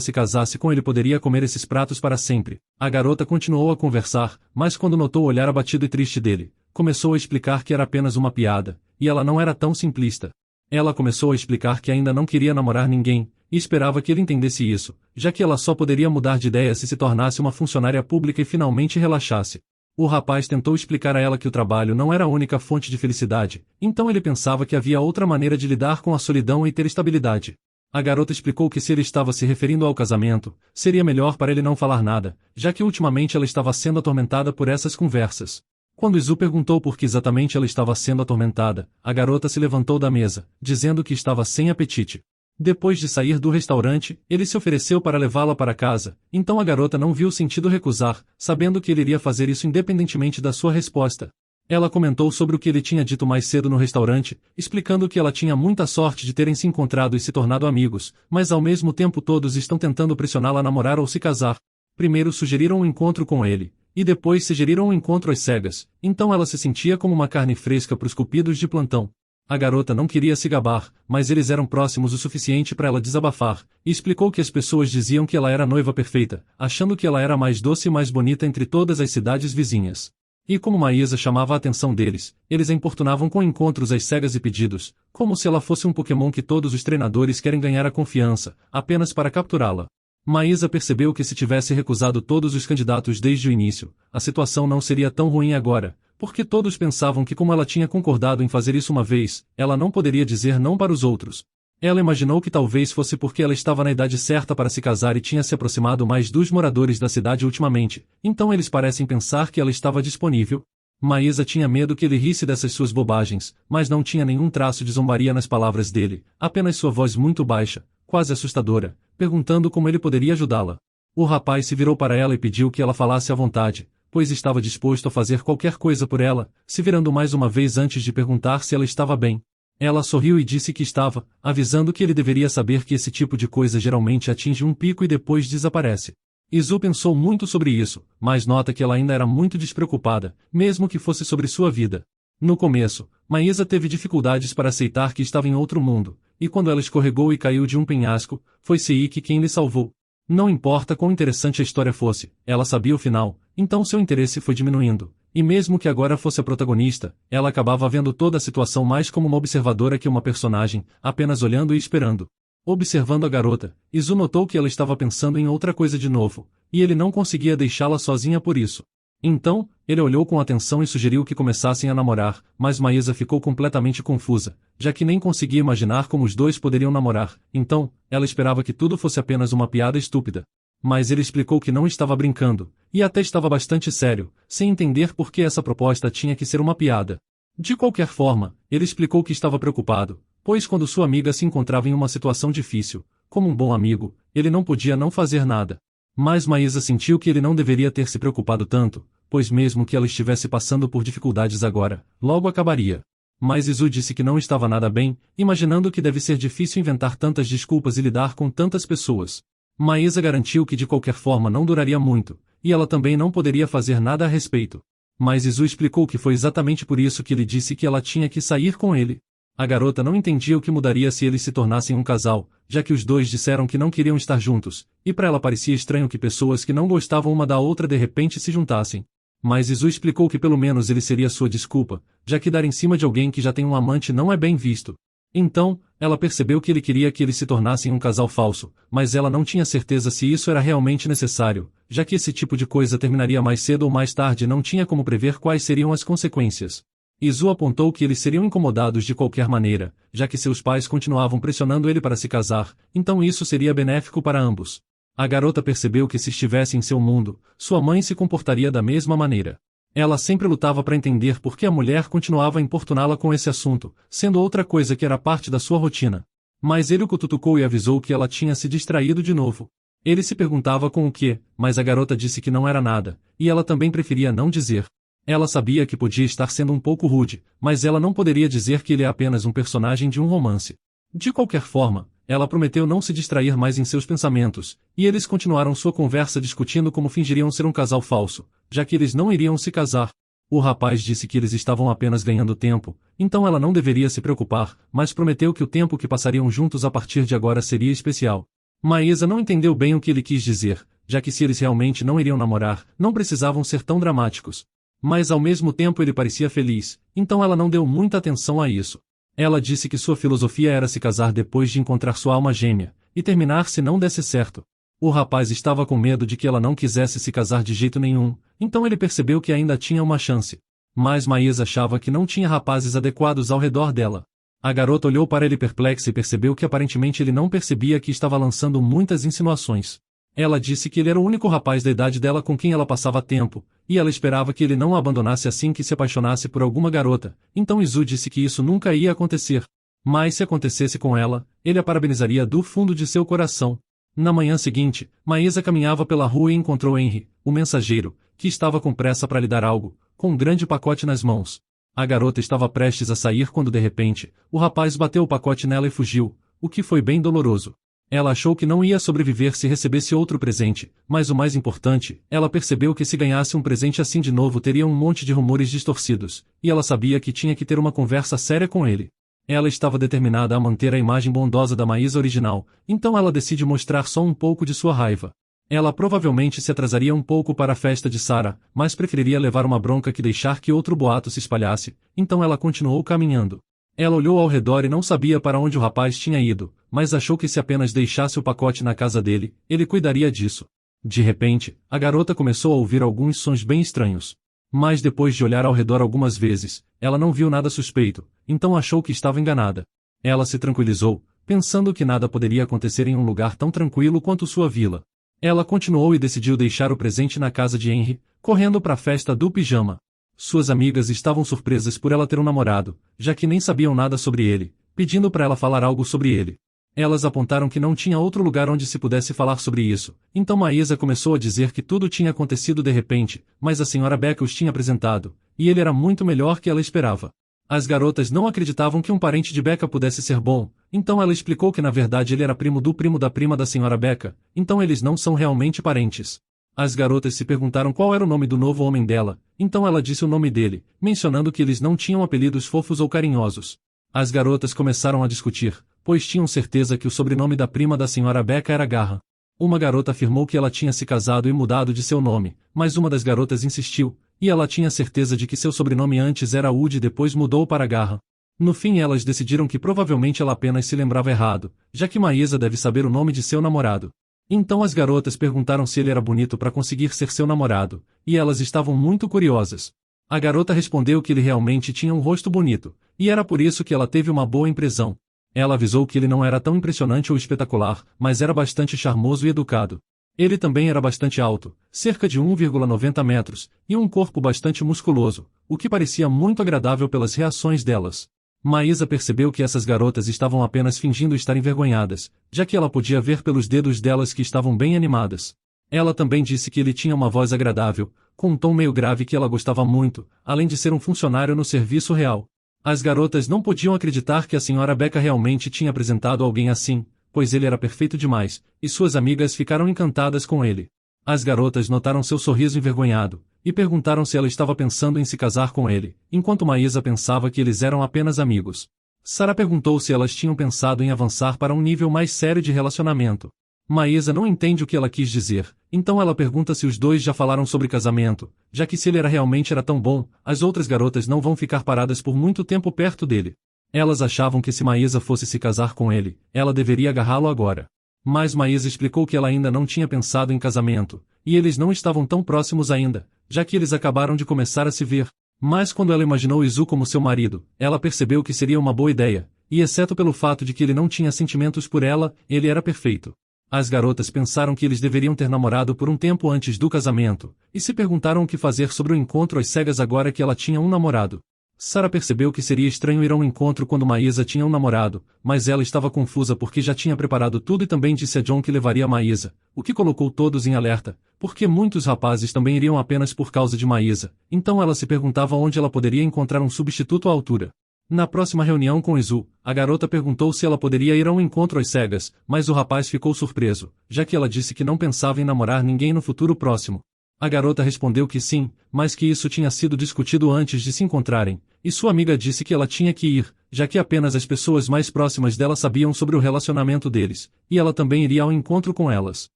se casasse com ele poderia comer esses pratos para sempre. A garota continuou a conversar, mas quando notou o olhar abatido e triste dele, começou a explicar que era apenas uma piada, e ela não era tão simplista. Ela começou a explicar que ainda não queria namorar ninguém, e esperava que ele entendesse isso, já que ela só poderia mudar de ideia se tornasse uma funcionária pública e finalmente relaxasse. O rapaz tentou explicar a ela que o trabalho não era a única fonte de felicidade, então ele pensava que havia outra maneira de lidar com a solidão e ter estabilidade. A garota explicou que se ele estava se referindo ao casamento, seria melhor para ele não falar nada, já que ultimamente ela estava sendo atormentada por essas conversas. Quando Izu perguntou por que exatamente ela estava sendo atormentada, a garota se levantou da mesa, dizendo que estava sem apetite. Depois de sair do restaurante, ele se ofereceu para levá-la para casa, então a garota não viu sentido recusar, sabendo que ele iria fazer isso independentemente da sua resposta. Ela comentou sobre o que ele tinha dito mais cedo no restaurante, explicando que ela tinha muita sorte de terem se encontrado e se tornado amigos, mas ao mesmo tempo todos estão tentando pressioná-la a namorar ou se casar. Primeiro sugeriram um encontro com ele, e depois sugeriram um encontro às cegas, então ela se sentia como uma carne fresca para os cupidos de plantão. A garota não queria se gabar, mas eles eram próximos o suficiente para ela desabafar, e explicou que as pessoas diziam que ela era a noiva perfeita, achando que ela era a mais doce e mais bonita entre todas as cidades vizinhas. E como Maísa chamava a atenção deles, eles a importunavam com encontros às cegas e pedidos, como se ela fosse um Pokémon que todos os treinadores querem ganhar a confiança, apenas para capturá-la. Maísa percebeu que se tivesse recusado todos os candidatos desde o início, a situação não seria tão ruim agora, porque todos pensavam que como ela tinha concordado em fazer isso uma vez, ela não poderia dizer não para os outros. Ela imaginou que talvez fosse porque ela estava na idade certa para se casar e tinha se aproximado mais dos moradores da cidade ultimamente, então eles parecem pensar que ela estava disponível. Maísa tinha medo que ele risse dessas suas bobagens, mas não tinha nenhum traço de zombaria nas palavras dele, apenas sua voz muito baixa, quase assustadora, perguntando como ele poderia ajudá-la. O rapaz se virou para ela e pediu que ela falasse à vontade, pois estava disposto a fazer qualquer coisa por ela, se virando mais uma vez antes de perguntar se ela estava bem. Ela sorriu e disse que estava, avisando que ele deveria saber que esse tipo de coisa geralmente atinge um pico e depois desaparece. Izu pensou muito sobre isso, mas nota que ela ainda era muito despreocupada, mesmo que fosse sobre sua vida. No começo, Maísa teve dificuldades para aceitar que estava em outro mundo, e quando ela escorregou e caiu de um penhasco, foi Seiki quem lhe salvou. Não importa quão interessante a história fosse, ela sabia o final, então seu interesse foi diminuindo, e mesmo que agora fosse a protagonista, ela acabava vendo toda a situação mais como uma observadora que uma personagem, apenas olhando e esperando. Observando a garota, Izu notou que ela estava pensando em outra coisa de novo, e ele não conseguia deixá-la sozinha por isso. Então, ele olhou com atenção e sugeriu que começassem a namorar, mas Maísa ficou completamente confusa, já que nem conseguia imaginar como os dois poderiam namorar, então, ela esperava que tudo fosse apenas uma piada estúpida. Mas ele explicou que não estava brincando, e até estava bastante sério, sem entender por que essa proposta tinha que ser uma piada. De qualquer forma, ele explicou que estava preocupado, pois quando sua amiga se encontrava em uma situação difícil, como um bom amigo, ele não podia não fazer nada. Mas Maísa sentiu que ele não deveria ter se preocupado tanto, pois mesmo que ela estivesse passando por dificuldades agora, logo acabaria. Mas Izu disse que não estava nada bem, imaginando que deve ser difícil inventar tantas desculpas e lidar com tantas pessoas. Maísa garantiu que de qualquer forma não duraria muito, e ela também não poderia fazer nada a respeito. Mas Izu explicou que foi exatamente por isso que ele disse que ela tinha que sair com ele. A garota não entendia o que mudaria se eles se tornassem um casal, já que os dois disseram que não queriam estar juntos, e para ela parecia estranho que pessoas que não gostavam uma da outra de repente se juntassem. Mas Izu explicou que pelo menos ele seria sua desculpa, já que dar em cima de alguém que já tem um amante não é bem visto. Então, ela percebeu que ele queria que eles se tornassem um casal falso, mas ela não tinha certeza se isso era realmente necessário, já que esse tipo de coisa terminaria mais cedo ou mais tarde e não tinha como prever quais seriam as consequências. Izu apontou que eles seriam incomodados de qualquer maneira, já que seus pais continuavam pressionando ele para se casar, então isso seria benéfico para ambos. A garota percebeu que se estivesse em seu mundo, sua mãe se comportaria da mesma maneira. Ela sempre lutava para entender por que a mulher continuava a importuná-la com esse assunto, sendo outra coisa que era parte da sua rotina. Mas ele o cutucou e avisou que ela tinha se distraído de novo. Ele se perguntava com o que, mas a garota disse que não era nada, e ela também preferia não dizer. Ela sabia que podia estar sendo um pouco rude, mas ela não poderia dizer que ele é apenas um personagem de um romance. De qualquer forma, ela prometeu não se distrair mais em seus pensamentos, e eles continuaram sua conversa discutindo como fingiriam ser um casal falso, já que eles não iriam se casar. O rapaz disse que eles estavam apenas ganhando tempo, então ela não deveria se preocupar, mas prometeu que o tempo que passariam juntos a partir de agora seria especial. Maísa não entendeu bem o que ele quis dizer, já que se eles realmente não iriam namorar, não precisavam ser tão dramáticos. Mas ao mesmo tempo ele parecia feliz, então ela não deu muita atenção a isso. Ela disse que sua filosofia era se casar depois de encontrar sua alma gêmea, e terminar se não desse certo. O rapaz estava com medo de que ela não quisesse se casar de jeito nenhum, então ele percebeu que ainda tinha uma chance. Mas Maísa achava que não tinha rapazes adequados ao redor dela. A garota olhou para ele perplexa e percebeu que aparentemente ele não percebia que estava lançando muitas insinuações. Ela disse que ele era o único rapaz da idade dela com quem ela passava tempo, e ela esperava que ele não a abandonasse assim que se apaixonasse por alguma garota, então Izu disse que isso nunca ia acontecer. Mas se acontecesse com ela, ele a parabenizaria do fundo de seu coração. Na manhã seguinte, Maísa caminhava pela rua e encontrou Henry, o mensageiro, que estava com pressa para lhe dar algo, com um grande pacote nas mãos. A garota estava prestes a sair quando de repente, o rapaz bateu o pacote nela e fugiu, o que foi bem doloroso. Ela achou que não ia sobreviver se recebesse outro presente, mas o mais importante, ela percebeu que se ganhasse um presente assim de novo teria um monte de rumores distorcidos, e ela sabia que tinha que ter uma conversa séria com ele. Ela estava determinada a manter a imagem bondosa da Maísa original, então ela decide mostrar só um pouco de sua raiva. Ela provavelmente se atrasaria um pouco para a festa de Sarah, mas preferiria levar uma bronca que deixar que outro boato se espalhasse, então ela continuou caminhando. Ela olhou ao redor e não sabia para onde o rapaz tinha ido, mas achou que se apenas deixasse o pacote na casa dele, ele cuidaria disso. De repente, a garota começou a ouvir alguns sons bem estranhos. Mas depois de olhar ao redor algumas vezes, ela não viu nada suspeito, então achou que estava enganada. Ela se tranquilizou, pensando que nada poderia acontecer em um lugar tão tranquilo quanto sua vila. Ela continuou e decidiu deixar o presente na casa de Henry, correndo para a festa do pijama. Suas amigas estavam surpresas por ela ter um namorado, já que nem sabiam nada sobre ele, pedindo para ela falar algo sobre ele. Elas apontaram que não tinha outro lugar onde se pudesse falar sobre isso, então Maísa começou a dizer que tudo tinha acontecido de repente, mas a senhora Becca os tinha apresentado, e ele era muito melhor que ela esperava. As garotas não acreditavam que um parente de Becca pudesse ser bom, então ela explicou que na verdade ele era primo da prima da senhora Becca, então eles não são realmente parentes. As garotas se perguntaram qual era o nome do novo homem dela, então ela disse o nome dele, mencionando que eles não tinham apelidos fofos ou carinhosos. As garotas começaram a discutir, pois tinham certeza que o sobrenome da prima da senhora Becca era Garra. Uma garota afirmou que ela tinha se casado e mudado de seu nome, mas uma das garotas insistiu, e ela tinha certeza de que seu sobrenome antes era Wood e depois mudou para Garra. No fim elas decidiram que provavelmente ela apenas se lembrava errado, já que Maísa deve saber o nome de seu namorado. Então as garotas perguntaram se ele era bonito para conseguir ser seu namorado, e elas estavam muito curiosas. A garota respondeu que ele realmente tinha um rosto bonito, e era por isso que ela teve uma boa impressão. Ela avisou que ele não era tão impressionante ou espetacular, mas era bastante charmoso e educado. Ele também era bastante alto, cerca de 1,90 metros, e um corpo bastante musculoso, o que parecia muito agradável pelas reações delas. Maísa percebeu que essas garotas estavam apenas fingindo estar envergonhadas, já que ela podia ver pelos dedos delas que estavam bem animadas. Ela também disse que ele tinha uma voz agradável, com um tom meio grave que ela gostava muito, além de ser um funcionário no serviço real. As garotas não podiam acreditar que a senhora Becca realmente tinha apresentado alguém assim, pois ele era perfeito demais, e suas amigas ficaram encantadas com ele. As garotas notaram seu sorriso envergonhado, e perguntaram se ela estava pensando em se casar com ele, enquanto Maísa pensava que eles eram apenas amigos. Sarah perguntou se elas tinham pensado em avançar para um nível mais sério de relacionamento. Maísa não entende o que ela quis dizer, então ela pergunta se os dois já falaram sobre casamento, já que se ele realmente era tão bom, as outras garotas não vão ficar paradas por muito tempo perto dele. Elas achavam que se Maísa fosse se casar com ele, ela deveria agarrá-lo agora. Mas Maísa explicou que ela ainda não tinha pensado em casamento, e eles não estavam tão próximos ainda, já que eles acabaram de começar a se ver. Mas quando ela imaginou Izu como seu marido, ela percebeu que seria uma boa ideia, e exceto pelo fato de que ele não tinha sentimentos por ela, ele era perfeito. As garotas pensaram que eles deveriam ter namorado por um tempo antes do casamento, e se perguntaram o que fazer sobre o encontro às cegas agora que ela tinha um namorado. Sarah percebeu que seria estranho ir a um encontro quando Maísa tinha um namorado, mas ela estava confusa porque já tinha preparado tudo e também disse a John que levaria a Maísa, o que colocou todos em alerta, porque muitos rapazes também iriam apenas por causa de Maísa, então ela se perguntava onde ela poderia encontrar um substituto à altura. Na próxima reunião com Izu, a garota perguntou se ela poderia ir a um encontro às cegas, mas o rapaz ficou surpreso, já que ela disse que não pensava em namorar ninguém no futuro próximo. A garota respondeu que sim, mas que isso tinha sido discutido antes de se encontrarem, e sua amiga disse que ela tinha que ir, já que apenas as pessoas mais próximas dela sabiam sobre o relacionamento deles, e ela também iria ao encontro com elas.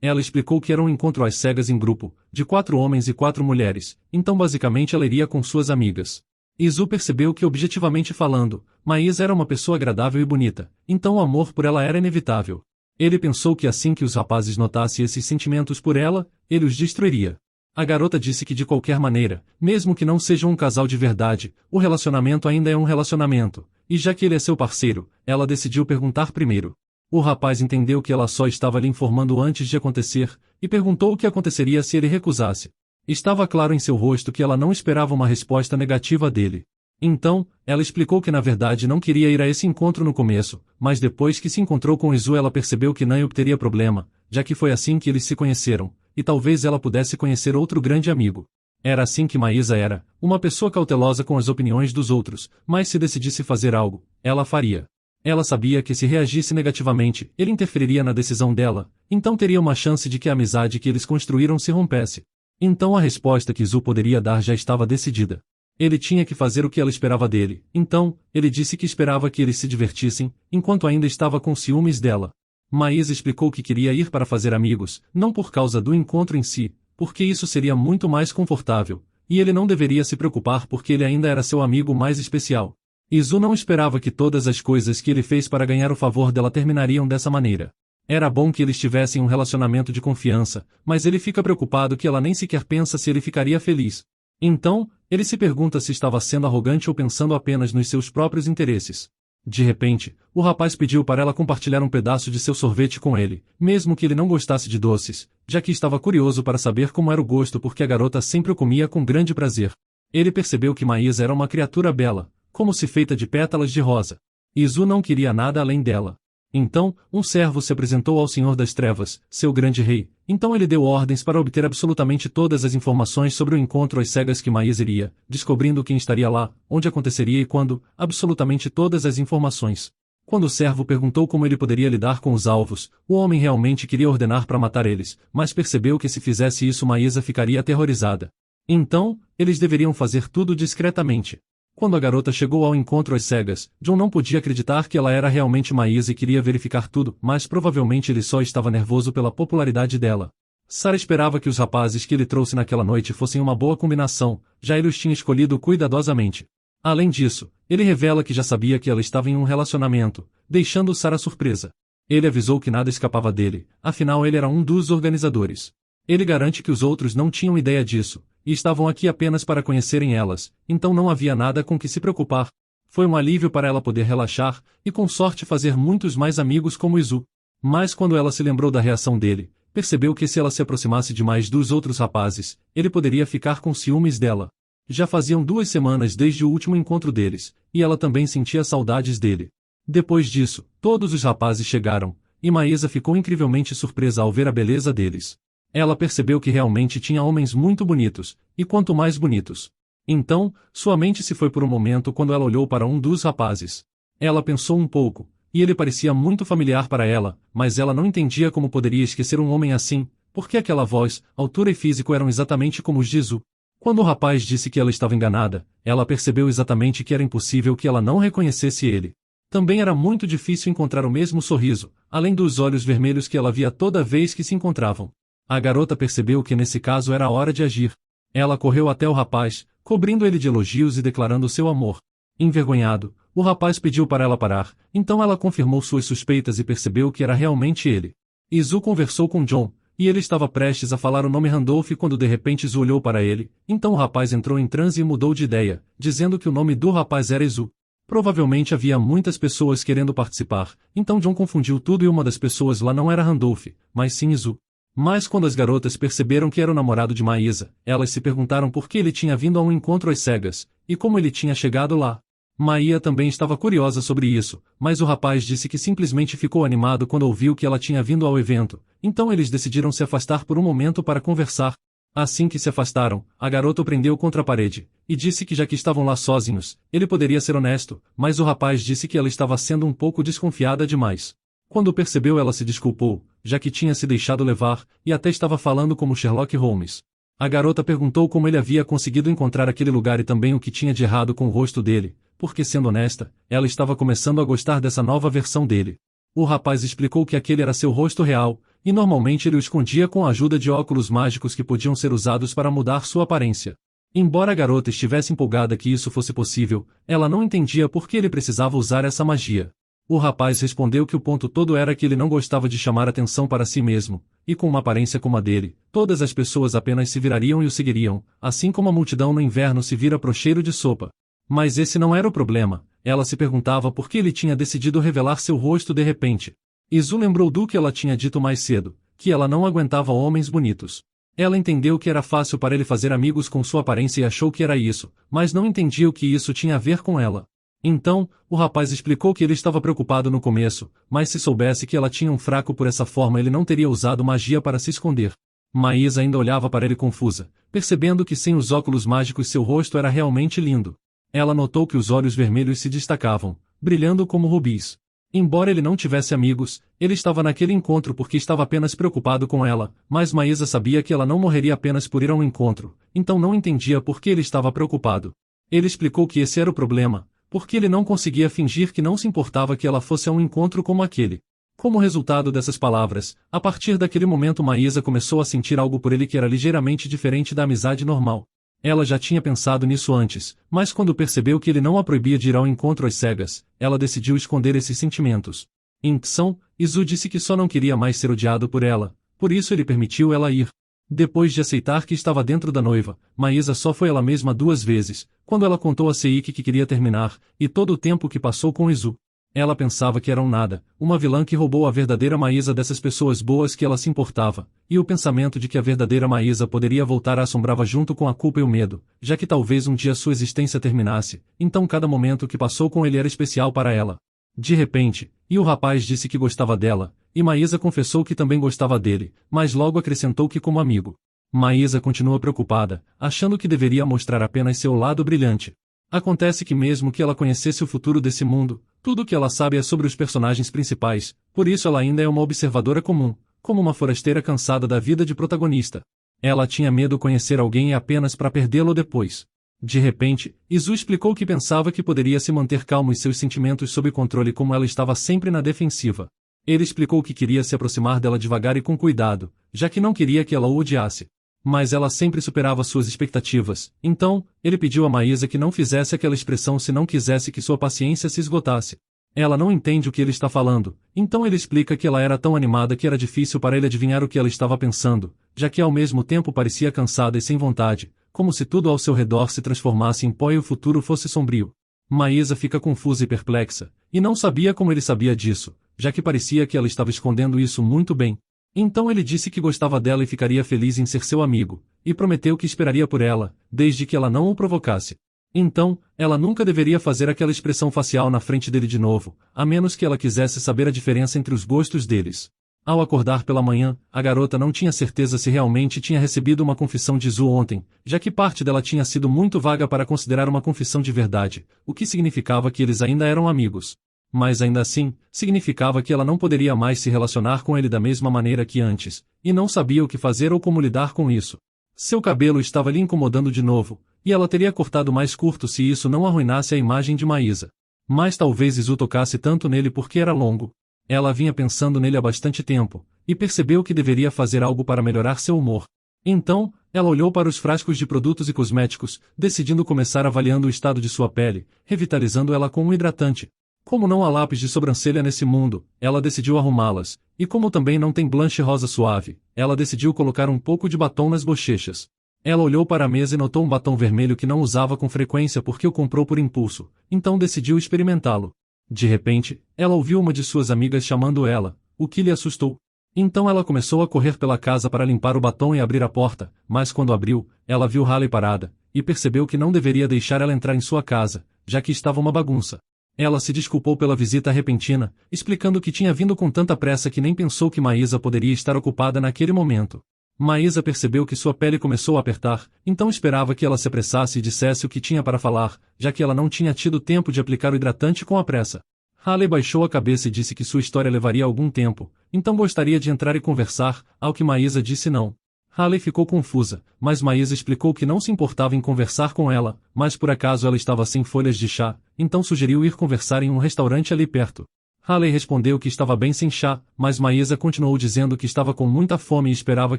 Ela explicou que era um encontro às cegas em grupo, de 4 homens e 4 mulheres, então basicamente ela iria com suas amigas. Izu percebeu que objetivamente falando, Maísa era uma pessoa agradável e bonita, então o amor por ela era inevitável. Ele pensou que assim que os rapazes notassem esses sentimentos por ela, ele os destruiria. A garota disse que de qualquer maneira, mesmo que não sejam um casal de verdade, o relacionamento ainda é um relacionamento, e já que ele é seu parceiro, ela decidiu perguntar primeiro. O rapaz entendeu que ela só estava lhe informando antes de acontecer, e perguntou o que aconteceria se ele recusasse. Estava claro em seu rosto que ela não esperava uma resposta negativa dele. Então, ela explicou que na verdade não queria ir a esse encontro no começo, mas depois que se encontrou com Izu ela percebeu que não teria problema, já que foi assim que eles se conheceram, e talvez ela pudesse conhecer outro grande amigo. Era assim que Maísa era, uma pessoa cautelosa com as opiniões dos outros, mas se decidisse fazer algo, ela faria. Ela sabia que se reagisse negativamente, ele interferiria na decisão dela, então teria uma chance de que a amizade que eles construíram se rompesse. Então a resposta que Izu poderia dar já estava decidida. Ele tinha que fazer o que ela esperava dele, então, ele disse que esperava que eles se divertissem, enquanto ainda estava com ciúmes dela. Maísa explicou que queria ir para fazer amigos, não por causa do encontro em si, porque isso seria muito mais confortável, e ele não deveria se preocupar porque ele ainda era seu amigo mais especial. Izu não esperava que todas as coisas que ele fez para ganhar o favor dela terminariam dessa maneira. Era bom que eles tivessem um relacionamento de confiança, mas ele fica preocupado que ela nem sequer pensa se ele ficaria feliz. Então, ele se pergunta se estava sendo arrogante ou pensando apenas nos seus próprios interesses. De repente, o rapaz pediu para ela compartilhar um pedaço de seu sorvete com ele, mesmo que ele não gostasse de doces, já que estava curioso para saber como era o gosto porque a garota sempre o comia com grande prazer. Ele percebeu que Maísa era uma criatura bela, como se feita de pétalas de rosa. Izu não queria nada além dela. Então, um servo se apresentou ao Senhor das Trevas, seu grande rei, então ele deu ordens para obter absolutamente todas as informações sobre o encontro às cegas que Maísa iria, descobrindo quem estaria lá, onde aconteceria e quando, absolutamente todas as informações. Quando o servo perguntou como ele poderia lidar com os alvos, o homem realmente queria ordenar para matar eles, mas percebeu que se fizesse isso Maísa ficaria aterrorizada. Então, eles deveriam fazer tudo discretamente. Quando a garota chegou ao encontro às cegas, John não podia acreditar que ela era realmente Maísa e queria verificar tudo, mas provavelmente ele só estava nervoso pela popularidade dela. Sarah esperava que os rapazes que ele trouxe naquela noite fossem uma boa combinação, já ele os tinha escolhido cuidadosamente. Além disso, ele revela que já sabia que ela estava em um relacionamento, deixando Sarah surpresa. Ele avisou que nada escapava dele, afinal ele era um dos organizadores. Ele garante que os outros não tinham ideia disso, e estavam aqui apenas para conhecerem elas, então não havia nada com que se preocupar. Foi um alívio para ela poder relaxar, e com sorte fazer muitos mais amigos como Izu. Mas quando ela se lembrou da reação dele, percebeu que se ela se aproximasse demais dos outros rapazes, ele poderia ficar com ciúmes dela. Já faziam 2 semanas desde o último encontro deles, e ela também sentia saudades dele. Depois disso, todos os rapazes chegaram, e Maísa ficou incrivelmente surpresa ao ver a beleza deles. Ela percebeu que realmente tinha homens muito bonitos, e quanto mais bonitos. Então, sua mente se foi por um momento quando ela olhou para um dos rapazes. Ela pensou um pouco, e ele parecia muito familiar para ela, mas ela não entendia como poderia esquecer um homem assim, porque aquela voz, altura e físico eram exatamente como os de Izu. Quando o rapaz disse que ela estava enganada, ela percebeu exatamente que era impossível que ela não reconhecesse ele. Também era muito difícil encontrar o mesmo sorriso, além dos olhos vermelhos que ela via toda vez que se encontravam. A garota percebeu que nesse caso era a hora de agir. Ela correu até o rapaz, cobrindo ele de elogios e declarando seu amor. Envergonhado, o rapaz pediu para ela parar, então ela confirmou suas suspeitas e percebeu que era realmente ele. Izu conversou com John, e ele estava prestes a falar o nome Randolph quando de repente Izu olhou para ele, então o rapaz entrou em transe e mudou de ideia, dizendo que o nome do rapaz era Izu. Provavelmente havia muitas pessoas querendo participar, então John confundiu tudo e uma das pessoas lá não era Randolph, mas sim Izu. Mas quando as garotas perceberam que era o namorado de Maísa, elas se perguntaram por que ele tinha vindo a um encontro às cegas, e como ele tinha chegado lá. Maia também estava curiosa sobre isso, mas o rapaz disse que simplesmente ficou animado quando ouviu que ela tinha vindo ao evento, então eles decidiram se afastar por um momento para conversar. Assim que se afastaram, a garota o prendeu contra a parede, e disse que já que estavam lá sozinhos, ele poderia ser honesto, mas o rapaz disse que ela estava sendo um pouco desconfiada demais. Quando percebeu, ela se desculpou, já que tinha se deixado levar, e até estava falando como Sherlock Holmes. A garota perguntou como ele havia conseguido encontrar aquele lugar e também o que tinha de errado com o rosto dele, porque sendo honesta, ela estava começando a gostar dessa nova versão dele. O rapaz explicou que aquele era seu rosto real, e normalmente ele o escondia com a ajuda de óculos mágicos que podiam ser usados para mudar sua aparência. Embora a garota estivesse empolgada que isso fosse possível, ela não entendia por que ele precisava usar essa magia. O rapaz respondeu que o ponto todo era que ele não gostava de chamar atenção para si mesmo, e com uma aparência como a dele, todas as pessoas apenas se virariam e o seguiriam, assim como a multidão no inverno se vira pro cheiro de sopa. Mas esse não era o problema, ela se perguntava por que ele tinha decidido revelar seu rosto de repente. Izu lembrou do que ela tinha dito mais cedo, que ela não aguentava homens bonitos. Ela entendeu que era fácil para ele fazer amigos com sua aparência e achou que era isso, mas não entendia o que isso tinha a ver com ela. Então, o rapaz explicou que ele estava preocupado no começo, mas se soubesse que ela tinha um fraco por essa forma ele não teria usado magia para se esconder. Maísa ainda olhava para ele confusa, percebendo que sem os óculos mágicos seu rosto era realmente lindo. Ela notou que os olhos vermelhos se destacavam, brilhando como rubis. Embora ele não tivesse amigos, ele estava naquele encontro porque estava apenas preocupado com ela, mas Maísa sabia que ela não morreria apenas por ir a um encontro, então não entendia por que ele estava preocupado. Ele explicou que esse era o problema, porque ele não conseguia fingir que não se importava que ela fosse a um encontro como aquele. Como resultado dessas palavras, a partir daquele momento Maísa começou a sentir algo por ele que era ligeiramente diferente da amizade normal. Ela já tinha pensado nisso antes, mas quando percebeu que ele não a proibia de ir ao encontro às cegas, ela decidiu esconder esses sentimentos. Em ação, Izu disse que só não queria mais ser odiado por ela, por isso ele permitiu ela ir. Depois de aceitar que estava dentro da noiva, Maísa só foi ela mesma 2 vezes, quando ela contou a Seiki que queria terminar, e todo o tempo que passou com Izu. Ela pensava que era um nada, uma vilã que roubou a verdadeira Maísa dessas pessoas boas que ela se importava, e o pensamento de que a verdadeira Maísa poderia voltar a assombrava junto com a culpa e o medo, já que talvez um dia sua existência terminasse, então cada momento que passou com ele era especial para ela. De repente, o rapaz disse que gostava dela, e Maísa confessou que também gostava dele, mas logo acrescentou que como amigo. Maísa continua preocupada, achando que deveria mostrar apenas seu lado brilhante. Acontece que mesmo que ela conhecesse o futuro desse mundo, tudo o que ela sabe é sobre os personagens principais, por isso ela ainda é uma observadora comum, como uma forasteira cansada da vida de protagonista. Ela tinha medo de conhecer alguém apenas para perdê-lo depois. De repente, Izu explicou que pensava que poderia se manter calmo e seus sentimentos sob controle como ela estava sempre na defensiva. Ele explicou que queria se aproximar dela devagar e com cuidado, já que não queria que ela o odiasse. Mas ela sempre superava suas expectativas, então, ele pediu a Maísa que não fizesse aquela expressão se não quisesse que sua paciência se esgotasse. Ela não entende o que ele está falando, então ele explica que ela era tão animada que era difícil para ele adivinhar o que ela estava pensando, já que ao mesmo tempo parecia cansada e sem vontade, como se tudo ao seu redor se transformasse em pó e o futuro fosse sombrio. Maísa fica confusa e perplexa, e não sabia como ele sabia disso, já que parecia que ela estava escondendo isso muito bem. Então ele disse que gostava dela e ficaria feliz em ser seu amigo, e prometeu que esperaria por ela, desde que ela não o provocasse. Então, ela nunca deveria fazer aquela expressão facial na frente dele de novo, a menos que ela quisesse saber a diferença entre os gostos deles. Ao acordar pela manhã, a garota não tinha certeza se realmente tinha recebido uma confissão de Zu ontem, já que parte dela tinha sido muito vaga para considerar uma confissão de verdade, o que significava que eles ainda eram amigos. Mas ainda assim, significava que ela não poderia mais se relacionar com ele da mesma maneira que antes, e não sabia o que fazer ou como lidar com isso. Seu cabelo estava lhe incomodando de novo, e ela teria cortado mais curto se isso não arruinasse a imagem de Maísa. Mas talvez Izu tocasse tanto nele porque era longo. Ela vinha pensando nele há bastante tempo, e percebeu que deveria fazer algo para melhorar seu humor. Então, ela olhou para os frascos de produtos e cosméticos, decidindo começar avaliando o estado de sua pele, revitalizando ela com um hidratante. Como não há lápis de sobrancelha nesse mundo, ela decidiu arrumá-las, e como também não tem blush rosa suave, ela decidiu colocar um pouco de batom nas bochechas. Ela olhou para a mesa e notou um batom vermelho que não usava com frequência porque o comprou por impulso, então decidiu experimentá-lo. De repente, ela ouviu uma de suas amigas chamando ela, o que lhe assustou. Então ela começou a correr pela casa para limpar o batom e abrir a porta, mas quando abriu, ela viu Haley parada, e percebeu que não deveria deixar ela entrar em sua casa, já que estava uma bagunça. Ela se desculpou pela visita repentina, explicando que tinha vindo com tanta pressa que nem pensou que Maísa poderia estar ocupada naquele momento. Maísa percebeu que sua pele começou a apertar, então esperava que ela se apressasse e dissesse o que tinha para falar, já que ela não tinha tido tempo de aplicar o hidratante com a pressa. Haley baixou a cabeça e disse que sua história levaria algum tempo, então gostaria de entrar e conversar, ao que Maísa disse não. Haley ficou confusa, mas Maísa explicou que não se importava em conversar com ela, mas por acaso ela estava sem folhas de chá, então sugeriu ir conversar em um restaurante ali perto. Haley respondeu que estava bem sem chá, mas Maísa continuou dizendo que estava com muita fome e esperava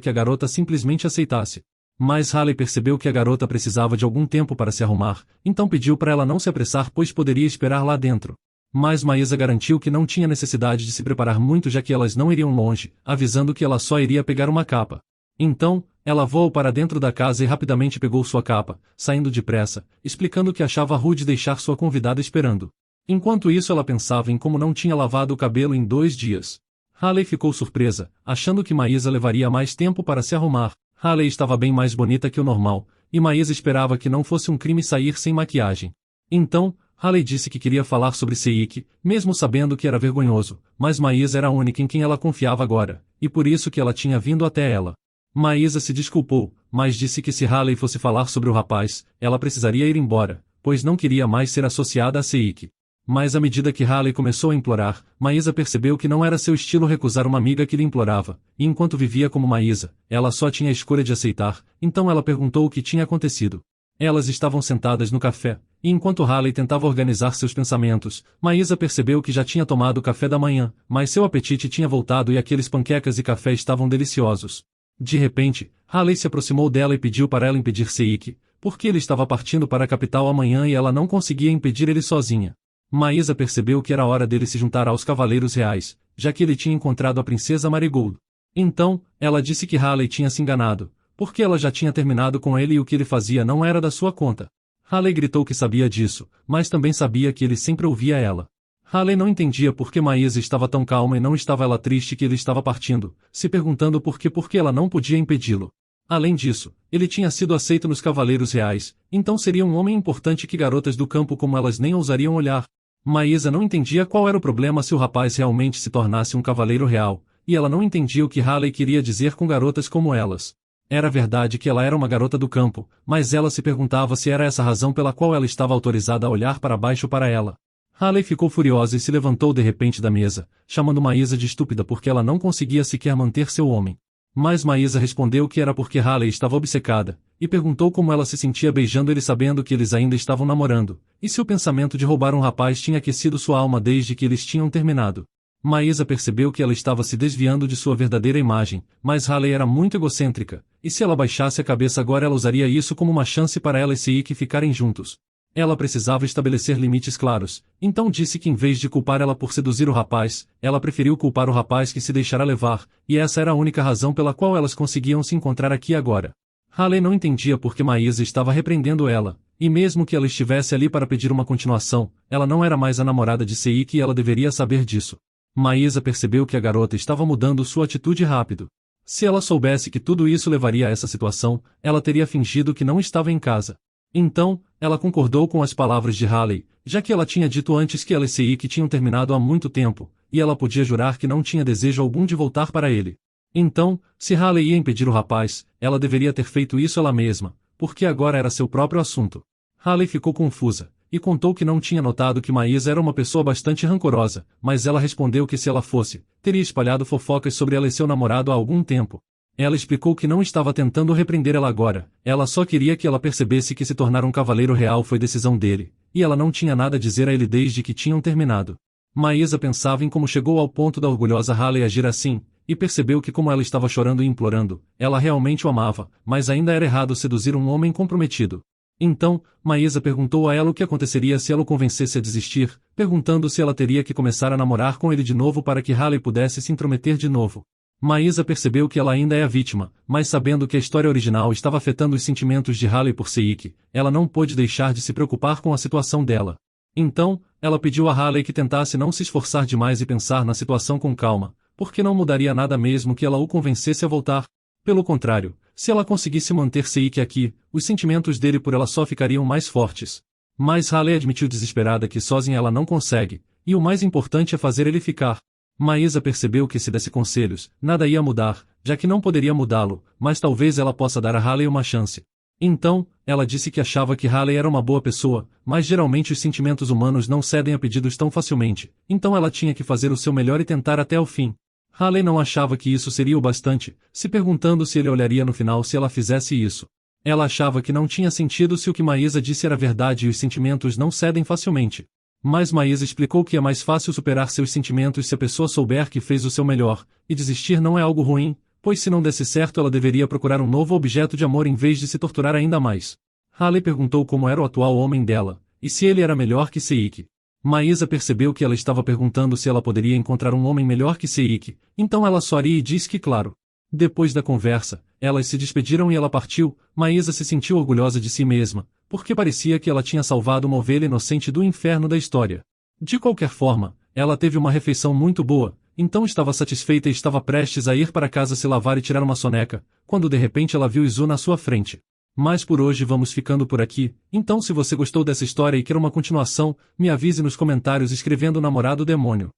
que a garota simplesmente aceitasse. Mas Haley percebeu que a garota precisava de algum tempo para se arrumar, então pediu para ela não se apressar pois poderia esperar lá dentro. Mas Maísa garantiu que não tinha necessidade de se preparar muito já que elas não iriam longe, avisando que ela só iria pegar uma capa. Então, ela voou para dentro da casa e rapidamente pegou sua capa, saindo depressa, explicando que achava rude deixar sua convidada esperando. Enquanto isso ela pensava em como não tinha lavado o cabelo em 2 dias. Haley ficou surpresa, achando que Maísa levaria mais tempo para se arrumar. Haley estava bem mais bonita que o normal, e Maísa esperava que não fosse um crime sair sem maquiagem. Então, Haley disse que queria falar sobre Seik, mesmo sabendo que era vergonhoso, mas Maísa era a única em quem ela confiava agora, e por isso que ela tinha vindo até ela. Maísa se desculpou, mas disse que se Haley fosse falar sobre o rapaz, ela precisaria ir embora, pois não queria mais ser associada a Seik. Mas à medida que Haley começou a implorar, Maísa percebeu que não era seu estilo recusar uma amiga que lhe implorava, e enquanto vivia como Maísa, ela só tinha a escolha de aceitar, então ela perguntou o que tinha acontecido. Elas estavam sentadas no café, e enquanto Haley tentava organizar seus pensamentos, Maísa percebeu que já tinha tomado o café da manhã, mas seu apetite tinha voltado e aqueles panquecas e café estavam deliciosos. De repente, Haley se aproximou dela e pediu para ela impedir Seik, porque ele estava partindo para a capital amanhã e ela não conseguia impedir ele sozinha. Maísa percebeu que era hora dele se juntar aos Cavaleiros Reais, já que ele tinha encontrado a princesa Marigold. Então, ela disse que Haley tinha se enganado, porque ela já tinha terminado com ele e o que ele fazia não era da sua conta. Haley gritou que sabia disso, mas também sabia que ele sempre ouvia ela. Haley não entendia por que Maísa estava tão calma e não estava ela triste que ele estava partindo, se perguntando por que ela não podia impedi-lo. Além disso, ele tinha sido aceito nos Cavaleiros Reais, então seria um homem importante que garotas do campo como elas nem ousariam olhar. Maísa não entendia qual era o problema se o rapaz realmente se tornasse um cavaleiro real, e ela não entendia o que Haley queria dizer com garotas como elas. Era verdade que ela era uma garota do campo, mas ela se perguntava se era essa a razão pela qual ela estava autorizada a olhar para baixo para ela. Haley ficou furiosa e se levantou de repente da mesa, chamando Maísa de estúpida porque ela não conseguia sequer manter seu homem. Mas Maísa respondeu que era porque Haley estava obcecada, e perguntou como ela se sentia beijando ele sabendo que eles ainda estavam namorando, e se o pensamento de roubar um rapaz tinha aquecido sua alma desde que eles tinham terminado. Maísa percebeu que ela estava se desviando de sua verdadeira imagem, mas Haley era muito egocêntrica, e se ela baixasse a cabeça agora ela usaria isso como uma chance para ela e Seik ficarem juntos. Ela precisava estabelecer limites claros, então disse que em vez de culpar ela por seduzir o rapaz, ela preferiu culpar o rapaz que se deixara levar, e essa era a única razão pela qual elas conseguiam se encontrar aqui agora. Haley não entendia por que Maísa estava repreendendo ela, e mesmo que ela estivesse ali para pedir uma continuação, ela não era mais a namorada de Seik e ela deveria saber disso. Maísa percebeu que a garota estava mudando sua atitude rápido. Se ela soubesse que tudo isso levaria a essa situação, ela teria fingido que não estava em casa. Então, ela concordou com as palavras de Haley, já que ela tinha dito antes que ela e Seik tinham terminado há muito tempo, e ela podia jurar que não tinha desejo algum de voltar para ele. Então, se Haley ia impedir o rapaz, ela deveria ter feito isso ela mesma, porque agora era seu próprio assunto. Haley ficou confusa, e contou que não tinha notado que Maísa era uma pessoa bastante rancorosa, mas ela respondeu que se ela fosse, teria espalhado fofocas sobre ela e seu namorado há algum tempo. Ela explicou que não estava tentando repreender ela agora, ela só queria que ela percebesse que se tornar um cavaleiro real foi decisão dele, e ela não tinha nada a dizer a ele desde que tinham terminado. Maísa pensava em como chegou ao ponto da orgulhosa Haley agir assim, e percebeu que como ela estava chorando e implorando, ela realmente o amava, mas ainda era errado seduzir um homem comprometido. Então, Maísa perguntou a ela o que aconteceria se ela o convencesse a desistir, perguntando se ela teria que começar a namorar com ele de novo para que Haley pudesse se intrometer de novo. Maísa percebeu que ela ainda é a vítima, mas sabendo que a história original estava afetando os sentimentos de Haley por Seiki, ela não pôde deixar de se preocupar com a situação dela. Então, ela pediu a Haley que tentasse não se esforçar demais e pensar na situação com calma, porque não mudaria nada mesmo que ela o convencesse a voltar. Pelo contrário, se ela conseguisse manter Seiki aqui, os sentimentos dele por ela só ficariam mais fortes. Mas Haley admitiu desesperada que sozinha ela não consegue, e o mais importante é fazer ele ficar. Maísa percebeu que se desse conselhos, nada ia mudar, já que não poderia mudá-lo, mas talvez ela possa dar a Haley uma chance. Então, ela disse que achava que Haley era uma boa pessoa, mas geralmente os sentimentos humanos não cedem a pedidos tão facilmente, então ela tinha que fazer o seu melhor e tentar até o fim. Haley não achava que isso seria o bastante, se perguntando se ele olharia no final se ela fizesse isso. Ela achava que não tinha sentido se o que Maísa disse era verdade e os sentimentos não cedem facilmente. Mas Maísa explicou que é mais fácil superar seus sentimentos se a pessoa souber que fez o seu melhor, e desistir não é algo ruim, pois se não desse certo ela deveria procurar um novo objeto de amor em vez de se torturar ainda mais. Haley perguntou como era o atual homem dela, e se ele era melhor que Seiki. Maísa percebeu que ela estava perguntando se ela poderia encontrar um homem melhor que Seiki, então ela sorriu e disse que claro. Depois da conversa, elas se despediram e ela partiu. Maísa se sentiu orgulhosa de si mesma, porque parecia que ela tinha salvado uma ovelha inocente do inferno da história. De qualquer forma, ela teve uma refeição muito boa, então estava satisfeita e estava prestes a ir para casa se lavar e tirar uma soneca, quando de repente ela viu Izu na sua frente. Mas por hoje vamos ficando por aqui, então se você gostou dessa história e quer uma continuação, me avise nos comentários escrevendo Namorado Demônio.